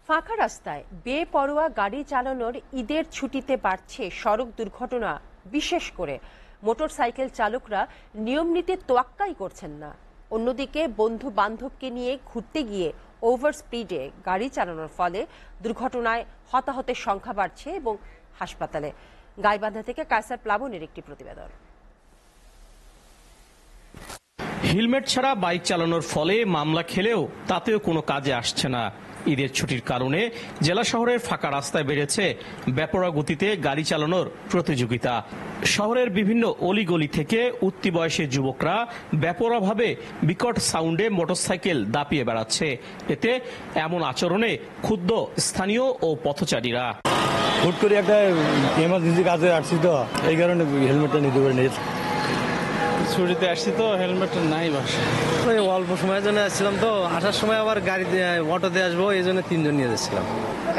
ফাঁকা রাস্তায় বেপরোয়া গাড়ি চালানোর ঈদের ছুটিতে বাড়ছে সড়ক দুর্ঘটনা। বিশেষ করে মোটরসাইকেল চালকরা নিয়ম নীতি তোয়াক্কাই করছেন না। অন্যদিকে বন্ধু বান্ধবকে নিয়ে ঘুরতে গিয়ে ওভার স্পিডে গাড়ি চালানোর ফলে দুর্ঘটনায় হতাহতের সংখ্যা বাড়ছে এবং হাসপাতালে। গাইবান্ধা থেকে কায়সার প্লাবনের একটি প্রতিবেদন। হেলমেট ছাড়া বাইক চালানোর ফলে মামলা খেলেও তাতেও কোনো কাজে আসছে না। ঈদের ছুটির কারণে জেলা শহরের ফাঁকা রাস্তায় বেড়েছে বেপরোয়া গতিতে গাড়ি চালানোর প্রতিযোগিতা। শহরের বিভিন্ন অলিগলি থেকে উঠতি বয়সী যুবকরা বেপরোয়াভাবে বিকট সাউন্ডে মোটরসাইকেল দাপিয়ে বেড়াচ্ছে। এতে এমন আচরণে ক্ষুব্ধ স্থানীয় ও পথচারীরা। হুট করে একটা এমার্জেন্সি কাজে আসছি, তো এই কারণে হেলমেটটা নিতে পারি নিয়েছি। ছুটিতে আসছি তো হেলমেট নাই বাসায়। অল্প সময়ের জন্য আসছিলাম, তো আসার সময় আবার গাড়ি অটোতে আসবো, এই জন্য 3 জন নিয়ে যাচ্ছিলাম।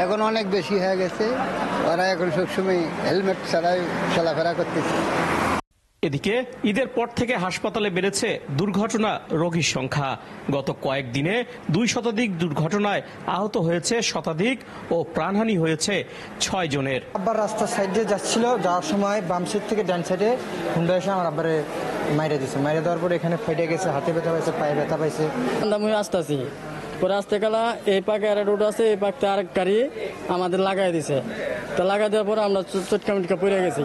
এখন অনেক বেশি হয়ে গেছে, ওরা এখন সবসময় হেলমেট ছাড়াই চলাফেরা করতেছে। এদিকে ঈদের পর থেকে হাসপাতালে বেড়েছে দুর্ঘটনা রোগীর সংখ্যা। গত কয়েকদিনে 2 শতাধিক দুর্ঘটনায় আহত হয়েছে শতাধিক ও প্রাণহানি হয়েছে 6 জনের। আব্বার রাস্তার সাইড দিয়ে যাচ্ছিল, যাওয়ার সময় বাম সাইড থেকে ডান সাইডে হুন্ডা এসে আমার আব্বারে মাইরে দিচ্ছে। মাইরে দেওয়ার পরে এখানে ফেটে গেছে, হাতে ব্যথা পাইছে, পায়ে ব্যথা পাইছে। আমি আসতেছি, পরে আসতে গেলা এই পাকে আর রোড আছে, এই পাকতে আরেক গাড়ি আমাদের লাগাই দিছে। তো লাগাই দেওয়ার পরে আমরা চটকা মিটকা পড়ে গেছি।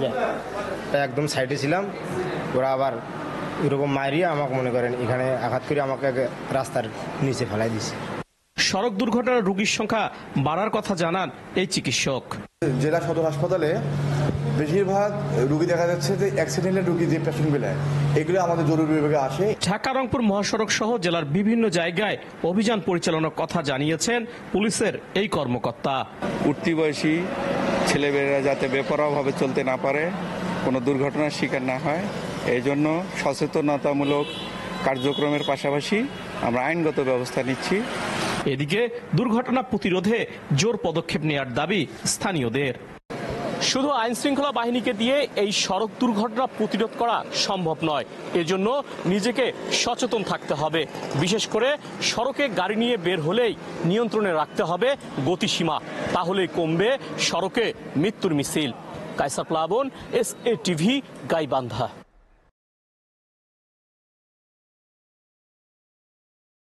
একদম সাইডে ছিলাম, ওরা আবার এরকম মারিয়ে আমাকে মনে করেন এখানে আঘাত করে আমাকে রাস্তার নিচে ফেলাই দিছে। সড়ক দুর্ঘটনার রোগীর সংখ্যা বাড়ার কথা জানান এই চিকিৎসক। জেলা সদর হাসপাতালে বেশিরভাগ রোগী দেখা যাচ্ছে যে অ্যাক্সিডেন্টের রোগী, যে পেশেন্টগুলো এগুলো আমাদের জরুরি বিভাগে আসে। ঢাকা রংপুর মহাসড়ক সহ জেলার বিভিন্ন জায়গায় অভিযান পরিচালনার কথা জানিয়েছেন পুলিশের এই কর্মকর্তা। উঠতি বয়সী ছেলেমেয়েরা যাতে বেপরোয়াভাবে চলতে না পারে, কোনো দুর্ঘটনার শিকার না হয়, এই জন্য সচেতনতামূলক কার্যক্রমের পাশাপাশি আমরা আইনগত ব্যবস্থা নিচ্ছি। এদিকে দুর্ঘটনা প্রতিরোধে জোর পদক্ষেপ নেওয়ার দাবি স্থানীয়দের। শুধু আইন শৃঙ্খলা বাহিনীকে দিয়ে এই সড়ক দুর্ঘটনা প্রতিরোধ করা সম্ভব নয়, এজন্য নিজেকে সচেতন থাকতে হবে। বিশেষ করে সড়কে গাড়ি নিয়ে বের হলেই নিয়ন্ত্রণে রাখতে হবে গতিসীমা, তাহলেই কমবে সড়কে মৃত্যুর মিছিল। কায়সার প্লাবন, SA টিভি, গাইবান্ধা।